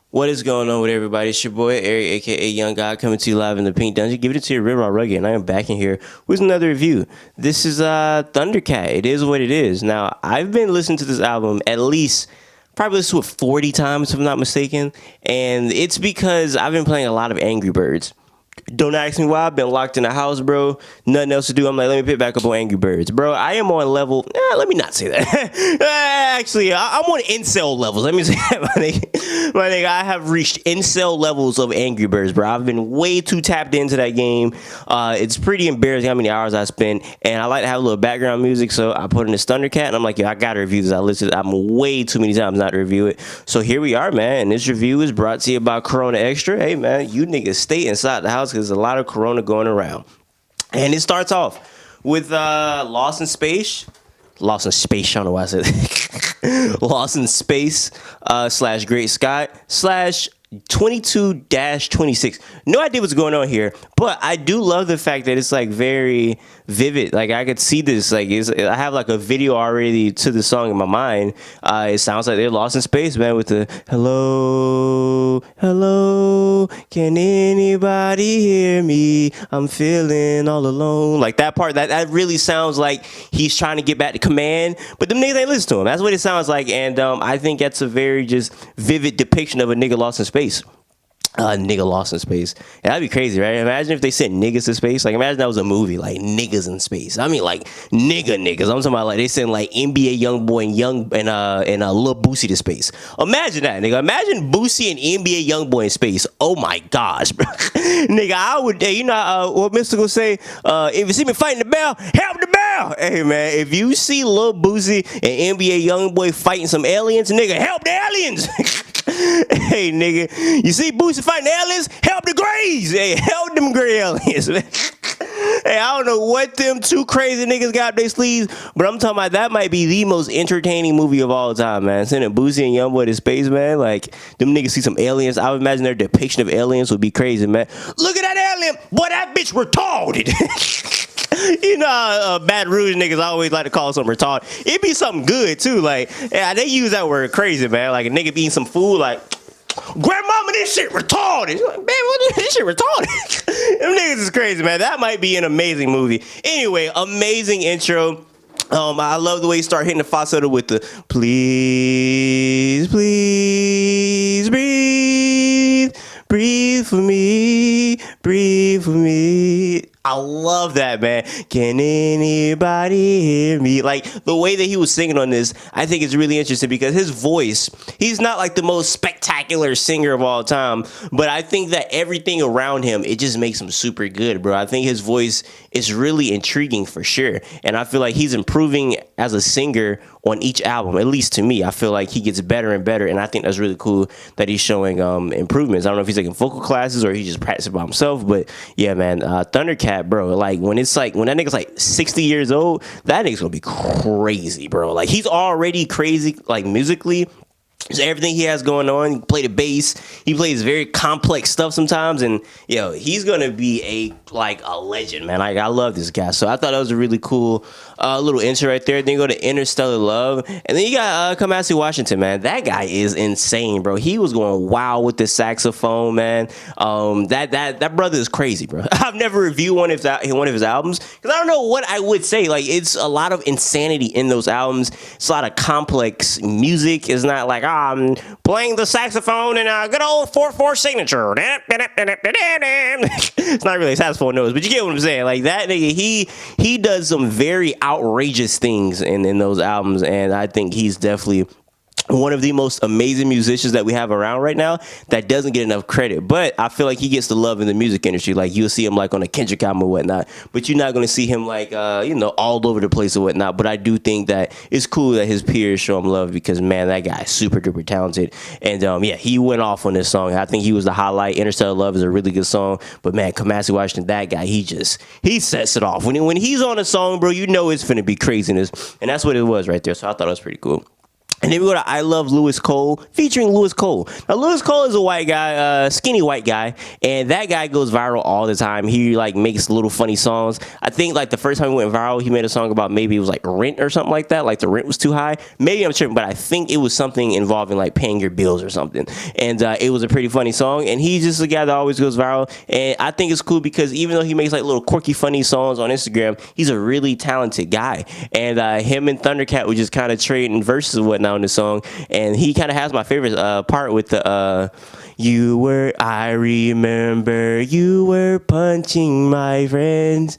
What is going on with everybody? It's your boy Eric, aka Young God, coming to you live in the Pink Dungeon. Give it to your River Rugged, and I am back in here with another review. This is Thundercat. It is what it is. Now, I've been listening to this album at least probably listened to it 40 times, if I'm not mistaken, and it's because I've been playing a lot of Angry Birds. Don't ask me why. I've been locked in the house, bro. Nothing else to do. I'm like, let me pick back up on Angry Birds. Bro, I am on level... let me not say that. Actually, I'm on incel levels. Let me say that, my nigga. My nigga, I have reached incel levels of Angry Birds, bro. I've been way too tapped into that game. It's pretty embarrassing how many hours I spent, and I like to have a little background music, so I put in this Thundercat, and I'm like, yo, I gotta review this. I listened. I'm way too many times not to review it. So here we are, man, and this review is brought to you by Corona Extra. Hey, man, you niggas stay inside the house because there's a lot of Corona going around. And it starts off with Lost in Space. Lost in Space, I don't know why I said that. Lost in Space slash Great Scott slash 22-26. No idea what's going on here, but I do love the fact that it's like very vivid. Like I could see this. Like I have like a video already to the song in my mind. It sounds like they're lost in space, man. With the hello, hello, can anybody hear me? I'm feeling all alone. Like that part. That really sounds like he's trying to get back to command, but them niggas ain't listen to him. That's what it sounds like, and I think that's a very just vivid depiction of a nigga lost in space. Nigga lost in space. Yeah, that'd be crazy, right? Imagine if they sent niggas to space. Like, imagine that was a movie, like niggas in space. I mean, like niggas. I'm talking about like they sent like NBA YoungBoy and Lil Boosie to space. Imagine that, nigga. Imagine Boosie and NBA YoungBoy in space. Oh my gosh, bro. Nigga, I would. You know what Mystical say? If you see me fighting the bell, help the bell. Hey man, if you see Lil Boosie and NBA YoungBoy fighting some aliens, nigga, help the aliens. Hey, nigga, you see Boosie fighting the aliens? Help the Greys. Hey, help them gray aliens, man. Hey, I don't know what them two crazy niggas got up their sleeves, but I'm talking about that might be the most entertaining movie of all time, man. Sending Boosie and YoungBoy to space, man. Like, them niggas see some aliens. I would imagine their depiction of aliens would be crazy, man. Look at that alien. Boy, that bitch retarded. You know, Baton Rouge niggas always like to call something retarded. It be something good too. Like, yeah, they use that word crazy, man. Like a nigga be eating some food, like, grandmama, this shit retarded. Like, man, what this shit retarded? Them niggas is crazy, man. That might be an amazing movie. Anyway, amazing intro. I love the way you start hitting the falsetto with the please, please breathe, breathe for me, breathe for me. I love that, man. Can anybody hear me? Like, the way that he was singing on this, I think is really interesting because his voice, he's not like the most spectacular singer of all time, but I think that everything around him, it just makes him super good, bro. I think his voice is really intriguing for sure, and I feel like he's improving as a singer on each album, at least to me. I feel like he gets better and better, and I think that's really cool that he's showing improvements. I don't know if he's taking vocal classes or he's just practicing by himself, but yeah, man, Thundercat, bro, like when that nigga's like 60 years old, that nigga's gonna be crazy, bro. Like he's already crazy, like musically. So everything he has going on, he played the bass, he plays very complex stuff sometimes, and yo, he's gonna be a legend, man. Like I love this guy, so I thought that was a really cool little intro right there. Then you go to Interstellar Love, and then you got Kamasi Washington, man. That guy is insane, bro. He was going wild with the saxophone, man. That brother is crazy, bro. I've never reviewed one of his albums because I don't know what I would say. Like it's a lot of insanity in those albums. It's a lot of complex music. It's not like I'm playing the saxophone and a good old 4/4 signature. It's not really a saxophone notes, but you get what I'm saying. Like that nigga, he does some very outrageous things in those albums, and I think he's definitely one of the most amazing musicians that we have around right now that doesn't get enough credit, but I feel like he gets the love in the music industry. Like you'll see him like on a Kendrick album or whatnot, but you're not going to see him like all over the place or whatnot. But I do think that it's cool that his peers show him love because man, that guy is super duper talented, and yeah, he went off on this song. I think he was the highlight. Interstellar Love is a really good song, but man, Kamasi Washington, that guy, he sets it off when he's on a song, bro. You know it's finna be craziness, and that's what it was right there. So I thought it was pretty cool. And then we go to I Love Lewis Cole, featuring Lewis Cole. Now, Lewis Cole is a white guy, skinny white guy, and that guy goes viral all the time. He, like, makes little funny songs. I think, like, the first time he went viral, he made a song about maybe it was, like, rent or something like that. Like, the rent was too high. Maybe I'm tripping, but I think it was something involving, like, paying your bills or something. And it was a pretty funny song, and he's just a guy that always goes viral. And I think it's cool because even though he makes, like, little quirky, funny songs on Instagram, he's a really talented guy. And him and Thundercat were just kind of trading verses and whatnot on the song, and he kind of has my favorite part with the I remember you were punching my friends.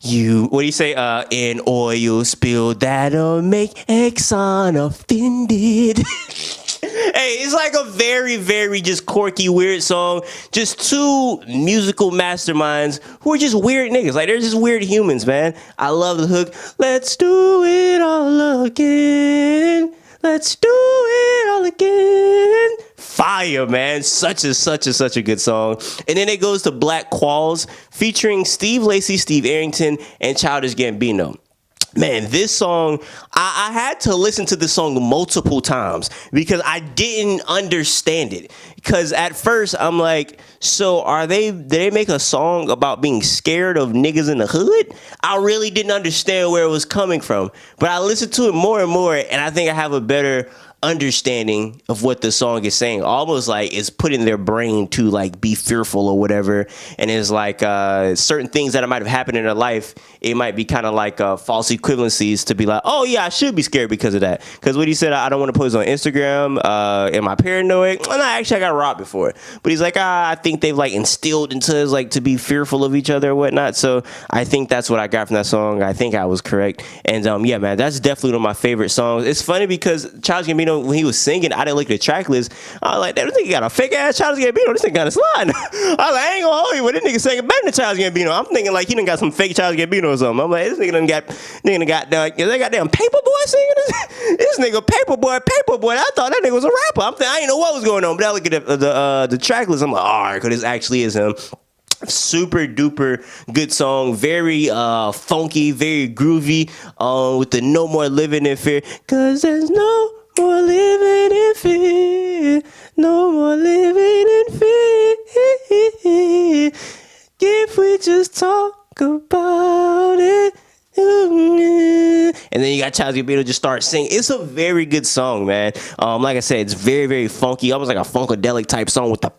What do you say? An oil spill that'll make Exxon offended. Hey, it's like a very, very just quirky, weird song. Just two musical masterminds who are just weird niggas. Like, they're just weird humans, man. I love the hook. Let's do it all again. Let's do it all again. Fire, man. Such a good song. And then it goes to Black Qualls featuring Steve Lacy, Steve Arrington, and Childish Gambino. Man, this song, I had to listen to this song multiple times because I didn't understand it. Because at first I'm like, so did they make a song about being scared of niggas in the hood? I really didn't understand where it was coming from. But I listened to it more and more, and I think I have a better understanding of what the song is saying. Almost like it's put in their brain to, like, be fearful or whatever. And it's like certain things that might have happened in their life, it might be kind of like false equivalencies to be like, oh yeah, I should be scared because of that. Because what he said, I don't want to post on Instagram. Am I paranoid? Well, no, actually I got robbed before. But he's like, I think they've, like, instilled into us, like, to be fearful of each other or whatnot. So I think that's what I got from that song. I think I was correct. And yeah, man, that's definitely one of my favorite songs. It's funny because Childish Gambino, when he was singing, I didn't look at the track list. I was like, damn, this nigga got a fake ass Childish Gambino. This nigga got a slide. I was like, I ain't gonna hold you, but this nigga singing better than Childish Gambino. I'm thinking like he done got some fake Childish Gambino or something. I'm like, this nigga done got they got damn Paperboy singing this. This nigga Paperboy. I thought that nigga was a rapper. I didn't know what was going on, but I look at the track list. I'm like, all right, because this actually is him. Super duper good song, very funky, very groovy, with the No More Living in Fear, cause there's no more living in fear, no more living in fear, if we just talk about it. And then you got Childish Gambino just start singing. It's a very good song, man. Like I said, it's very, very funky, almost like a funkadelic type song with the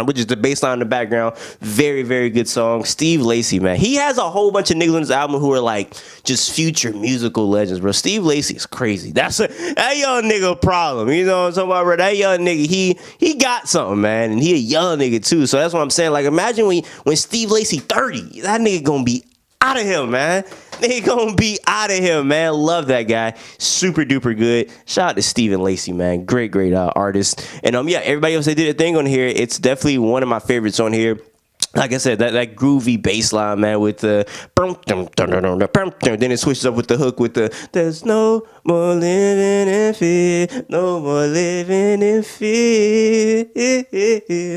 which is the bass line in the background. Very, very good song. Steve Lacy, man, he has a whole bunch of niggas on his album who are like just future musical legends, bro. Steve Lacy is crazy. That young nigga problem. You know what I'm talking about, bro? That young nigga, he got something, man, and he a young nigga too. So that's what I'm saying. Like, imagine when Steve Lacy 30, that nigga gonna be out of him, man. They gonna be out of him, man. Love that guy. Super duper good. Shout out to Stephen Lacy, man. Great artist. And yeah, everybody else that did a thing on here. It's definitely one of my favorites on here. Like I said, that groovy bass line, man, with the then it switches up with the hook with the there's no more living in fear, no more living in fear.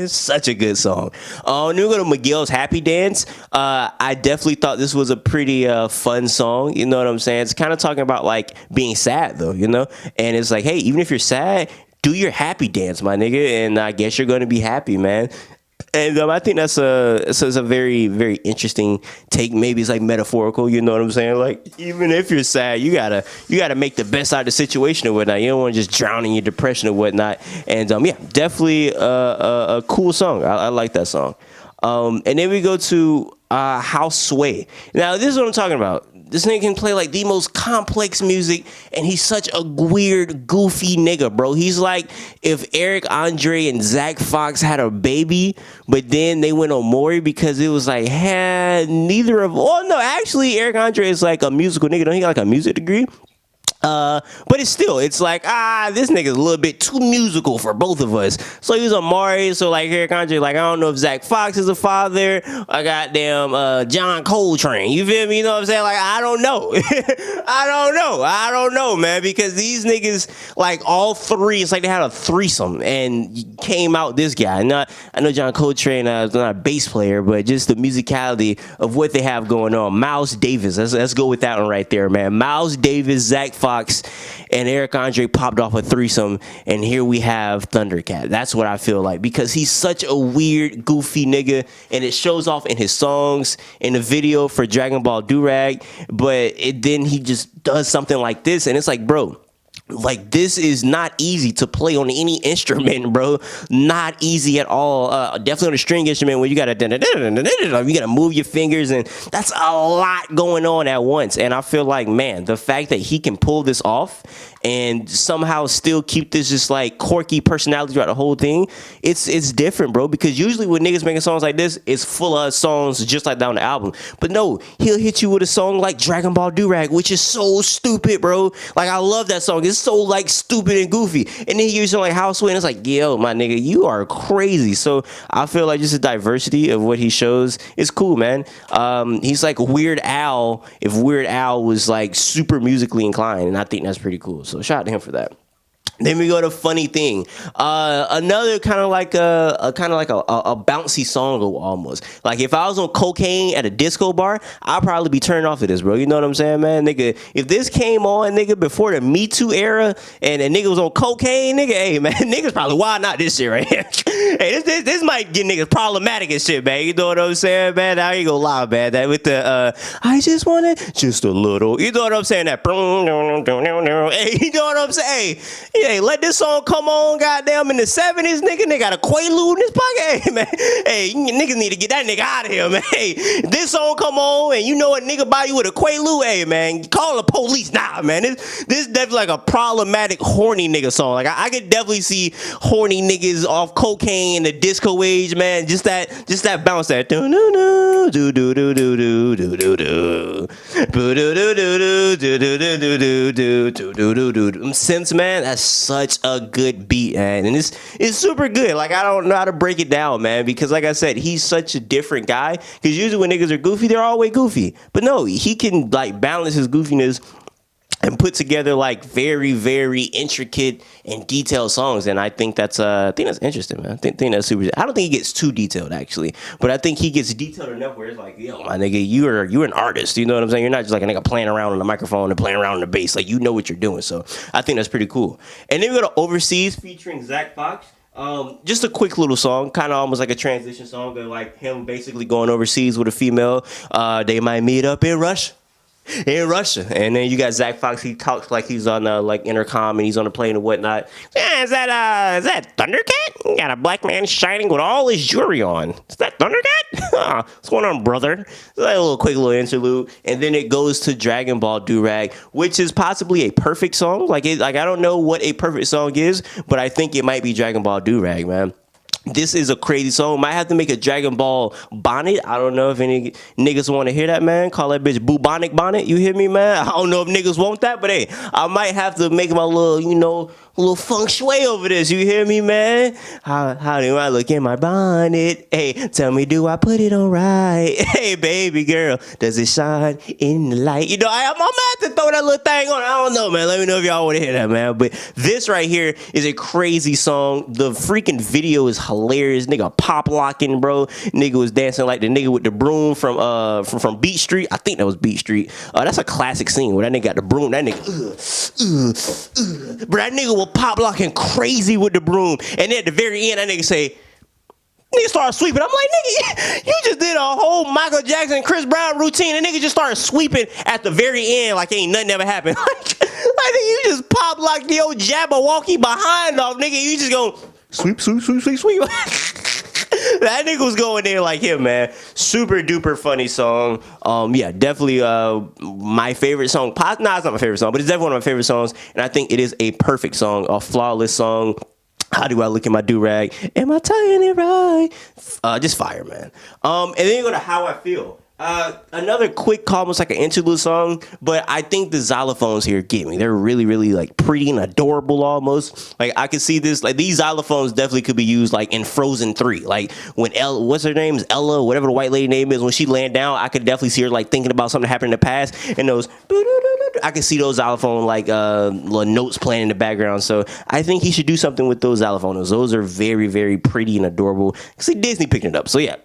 Such a good song. Then we go to Miguel's Happy Dance. I definitely thought this was a pretty fun song. You know what I'm saying? It's kind of talking about like being sad though, you know? And it's like, hey, even if you're sad, do your happy dance, my nigga, and I guess you're gonna be happy, man. And I think that's a very, very interesting take. Maybe it's like metaphorical, you know what I'm saying? Like, even if you're sad, you gotta make the best out of the situation or whatnot. You don't want to just drown in your depression or whatnot. And yeah, definitely a cool song. I like that song. And then we go to House Sway. Now, this is what I'm talking about. This nigga can play like the most complex music, and he's such a weird, goofy nigga, bro. He's like if Eric Andre and Zach Fox had a baby, but then they went on Maury because it was like, neither of. Oh no, actually, Eric Andre is like a musical nigga. Don't he got like a music degree? But it's like, this nigga's a little bit too musical for both of us. So he was on Maury, so like Eric Andre, like, I don't know if Zach Fox is a father. I got John Coltrane. You feel me? You know what I'm saying? Like, I don't know. I don't know, man, because these niggas, like all three, it's like they had a threesome and came out this guy. I know John Coltrane is not a bass player, but just the musicality of what they have going on. Miles Davis, let's go with that one right there, man. Miles Davis, Zach Fox, Fox and Eric Andre popped off a threesome, and here we have Thundercat. That's what I feel like, because he's such a weird, goofy nigga, and it shows off in his songs, in the video for Dragon Ball Durag, but then he just does something like this, and it's like, bro, like, this is not easy to play on any instrument, bro. Not easy at all. Definitely on a string instrument where you gotta you gotta move your fingers, and that's a lot going on at once. And I feel like, man, the fact that he can pull this off and somehow still keep this just like quirky personality throughout the whole thing, it's different, bro. Because usually when niggas making songs like this, it's full of songs just like that on the album. But no, he'll hit you with a song like Dragon Ball Durag, which is so stupid, bro. Like, I love that song. It's so like stupid and goofy. And then he uses like House Sway, and it's like, yo, my nigga, you are crazy. So I feel like just the diversity of what he shows is cool, man. He's like Weird Al if Weird Al was like super musically inclined, and I think that's pretty cool. So shout out to him for that. Then we go to Funny Thing, another kind of like a bouncy song almost. Like, if I was on cocaine at a disco bar, I'd probably be turned off to this, bro. You know what I'm saying, man, nigga? If this came on, nigga, before the Me Too era, and a nigga was on cocaine, nigga, hey man, niggas probably, why not this shit right here? Hey, this might get niggas problematic and shit, man. You know what I'm saying, man? I ain't gonna lie, man. That with the I just wanted just a little. You know what I'm saying? That. Hey, you know what I'm saying? Hey, let this song come on, goddamn, in the 70s, nigga. They got a Quaalude in his pocket. Hey, man. Hey, niggas need to get that nigga out of here, man. Hey, this song come on, and you know what nigga buy you with a Quaalude? Hey, man, call the police. Nah, man. This definitely like a problematic, horny nigga song. Like, I could definitely see horny niggas off cocaine in the disco age, man. Just that bounce, that do do do do do do do do do do do do do do do do do do. Sims, man, that's such a good beat, man, and it's super good. Like, I don't know how to break it down, man, because like I said, he's such a different guy. Because usually when niggas are goofy, they're always goofy, but no, he can like balance his goofiness and put together like very, very intricate and detailed songs, and I think that's interesting, man. I think that's super. I don't think he gets too detailed actually, but I think he gets detailed enough where it's like, yo, my nigga, you're an artist. You know what I'm saying? You're not just like a nigga playing around on the microphone and playing around on the bass. Like, you know what you're doing. So I think that's pretty cool. And then we go to Overseas featuring Zach Fox. Just a quick little song, kind of almost like a transition song, of like him basically going overseas with a female. They might meet up in Russia. And then you got Zach Fox. He talks like he's on like intercom, and he's on the plane and whatnot. Yeah, is that Thundercat? You got a black man shining with all his jewelry on. Is that Thundercat? What's going on, brother? It's like a quick little interlude, and then it goes to Dragon Ball Durag, which is possibly a perfect song. Like I don't know what a perfect song is, but I think it might be Dragon Ball Durag, man. This is a crazy song. Might have to make a Dragon Ball bonnet. I don't know if any niggas want to hear that, man. Call that bitch bubonic bonnet. You hear me, man? I don't know if niggas want that, but hey, I might have to make my little, little feng shui over this. You hear me, man? How do I look in my bonnet? Hey, tell me, do I put it on right? Hey, baby girl, does it shine in the light? I'm gonna have to throw that little thing on. I don't know, man. Let me know if y'all want to hear that, man. But this right here is a crazy song. The freaking video is hilarious. Nigga pop locking, bro. Nigga was dancing like the nigga with the broom from Beat Street. I think that was Beat Street. That's a classic scene where that nigga got the broom. That nigga, but that nigga will pop locking crazy with the broom, and then at the very end, that nigga say, nigga started sweeping. I'm like, nigga, you just did a whole Michael Jackson, Chris Brown routine, and nigga just started sweeping at the very end like ain't nothing ever happened. Like you just pop locked the old Jabberwocky behind off, nigga. You just go sweep. That nigga was going there like him, man. Super duper funny song. Yeah, definitely my favorite song. Nah, it's not my favorite song, but it's definitely one of my favorite songs, and I think it is a perfect song, a flawless song. How do I look at my do-rag? Am I tying it right? Just fire, man. And then you go to How I Feel. Another quick, almost like an interlude song, but I think the xylophones here get me. They're really, really like pretty and adorable almost. Like I could see this, like these xylophones definitely could be used like in Frozen 3. Like when what's her name? Ella, whatever the white lady name is, when she land down, I could definitely see her like thinking about something that happened in the past, and those I can see those xylophone like little notes playing in the background. So I think he should do something with those xylophones. Those are very, very pretty and adorable. See, Disney picking it up. So yeah,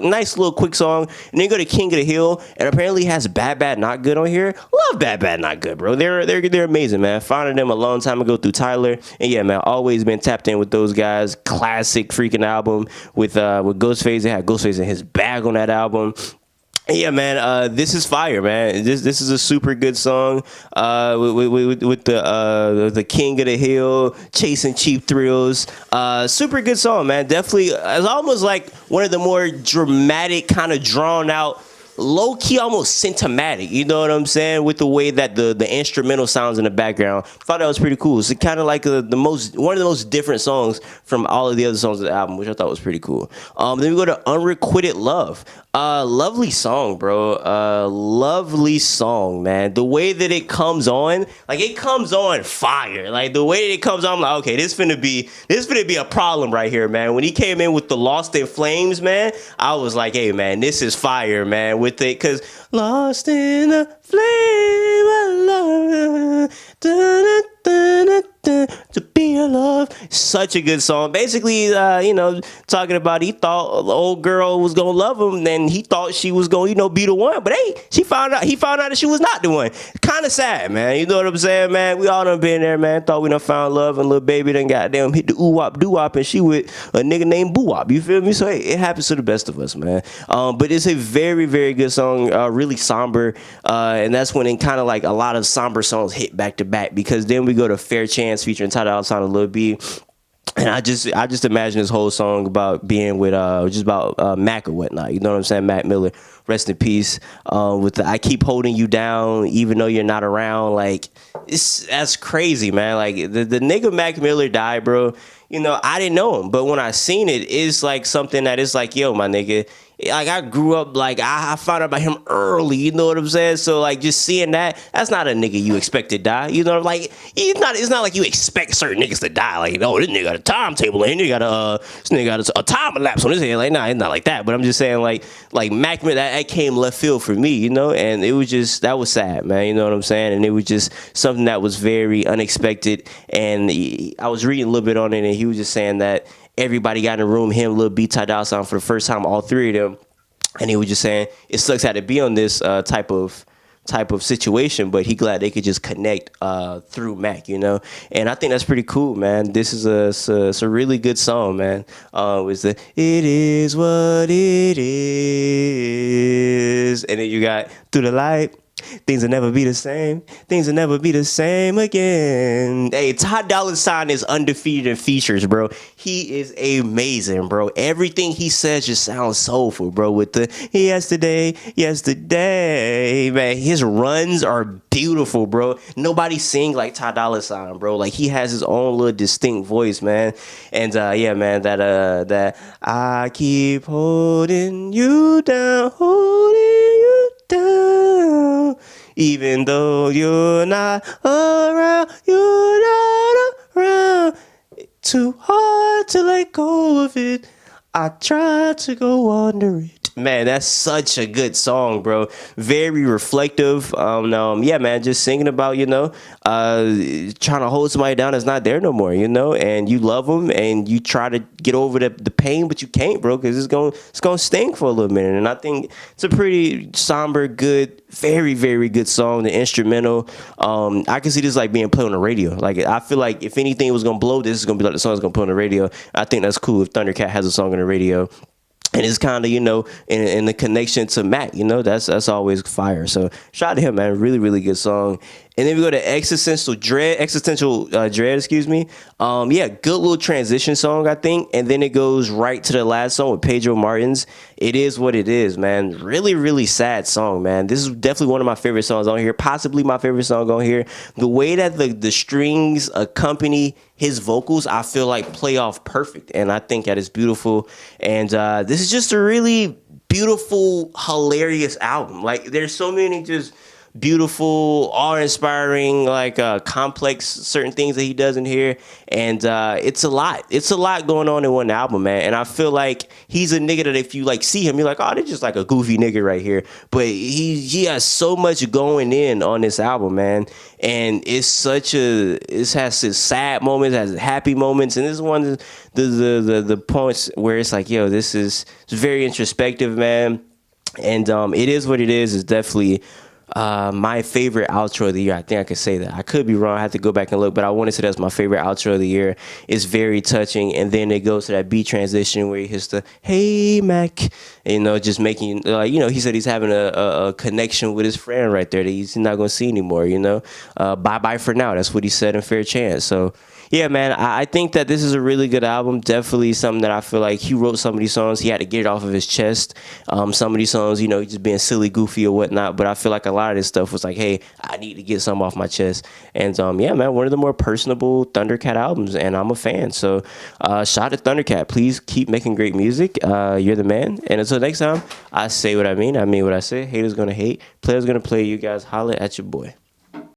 nice little quick song. And then go to King of the Hill, and apparently has Bad Bad Not Good on here. Love Bad Bad Not Good, bro. They're amazing, man. Founded them a long time ago through Tyler, and yeah, man, always been tapped in with those guys. Classic freaking album with Ghostface. They had Ghostface in his bag on that album. Yeah, man. This is fire, man. This is a super good song. With the King of the Hill, Chasing Cheap Thrills. Super good song, man. Definitely, it's almost like one of the more dramatic, kind of drawn out, low key, almost symptomatic. You know what I'm saying? With the way that the instrumental sounds in the background, thought that was pretty cool. It's kind of like one of the most different songs from all of the other songs of the album, which I thought was pretty cool. Then we go to Unrequited Love. Lovely song, bro. Lovely song, man. The way that it comes on, like it comes on fire. Like the way that it comes on, I'm like, okay, this finna be a problem right here, man. When he came in with the Lost in Flames, man, I was like, hey, man, this is fire, man. With it, cause lost in the flame of love, to be a love. Such a good song. Basically, talking about he thought the old girl was gonna love him, then he thought she was gonna, be the one. But hey, he found out that she was not the one. Kind of sad, man. You know what I'm saying, man? We all done been there, man. Thought we done found love, and little baby done goddamn hit the ooh wop doo wop, and she with a nigga named Boo Wop. You feel me? So hey, it happens to the best of us, man. But it's a very, very good song. Really somber, and that's when it kind of like a lot of somber songs hit back to back, because then we go to Fair Chance featuring Ty Dolla $ign and Lil B. And I just imagine this whole song about being with just about Mac or whatnot. You know what I'm saying? Mac Miller, rest in peace. With the I keep holding you down even though you're not around. Like that's crazy, man. Like the nigga Mac Miller died, bro. I didn't know him, but when I seen it, it's like something that is like, yo, my nigga. Like I grew up, like I found out about him early, you know what I'm saying? So like just seeing that's not a nigga you expect to die, like it's not like you expect certain niggas to die. Like, oh, this nigga got a timetable and this nigga got a time lapse on his head. Like, nah, it's not like that. But I'm just saying, like Mac, that came left field for me, and it was just, that was sad, man. You know what I'm saying? And it was just something that was very unexpected. And I was reading a little bit on it, and he was just saying that everybody got in the room, him, Lil B, Ty Dolla $ign for the first time, all three of them, and he was just saying it sucks had to be on this type of situation, but he glad they could just connect through Mac, and I think that's pretty cool, man. This is it's a really good song, man. It's the It Is What It Is, and then you got Through the Light. Things will never be the same. Things will never be the same again. Hey, Ty Dolla $ign is undefeated in features, bro. He is amazing, bro. Everything he says just sounds soulful, bro. With the yesterday, man. His runs are beautiful, bro. Nobody sing like Ty Dolla $ign, bro. Like he has his own little distinct voice, man. And yeah, man, that I keep holding you down, even though you're not around, too hard to let go of it. I try to go under it. Man, that's such a good song, bro. Very reflective. Yeah, man, just singing about, trying to hold somebody down that's not there no more, and you love them and you try to get over the pain, but you can't, bro, because it's gonna sting for a little minute. And I think it's a pretty somber, good, very, very good song. The instrumental, I can see this like being played on the radio. Like I feel like if anything was gonna blow, this is gonna be like the song that's gonna put on the radio. I think that's cool if Thundercat has a song on the radio. And it's kind of, in the connection to Mac, that's always fire. So shout out to him, man. Really, really good song. And then we go to Existential Dread, excuse me. Yeah, good little transition song, I think. And then it goes right to the last song with Pedro Martins. It Is What It Is, man. Really, really sad song, man. This is definitely one of my favorite songs on here. Possibly my favorite song on here. The way that the strings accompany his vocals, I feel like play off perfect. And I think that is beautiful. And this is just a really beautiful, hilarious album. Like there's so many just beautiful, awe-inspiring, like complex certain things that he does in here, and it's a lot. It's a lot going on in one album, man. And I feel like he's a nigga that if you like see him, you're like, oh, they're just like a goofy nigga right here. But he has so much going in on this album, man. And it's such a it has its sad moments, has happy moments, and this is one of the points where it's like, yo, this is it's very introspective, man. And it is what it is. It's definitely my favorite outro of the year. I think I could say that. I could be wrong. I have to go back and look, but I want to say that's my favorite outro of the year. It's very touching, and then it goes to that beat transition where he hits the "Hey Mac," just making like he said he's having a connection with his friend right there that he's not gonna see anymore. Bye bye for now. That's what he said in Fair Chance. So. Yeah, man, I think that this is a really good album. Definitely something that I feel like he wrote some of these songs. He had to get it off of his chest. Some of these songs, just being silly, goofy, or whatnot. But I feel like a lot of this stuff was like, hey, I need to get something off my chest. And yeah, man, one of the more personable Thundercat albums, and I'm a fan. So shout out to Thundercat. Please keep making great music. You're the man. And until next time, I say what I mean what I say. Haters gonna hate. Players gonna play. You guys holla at your boy.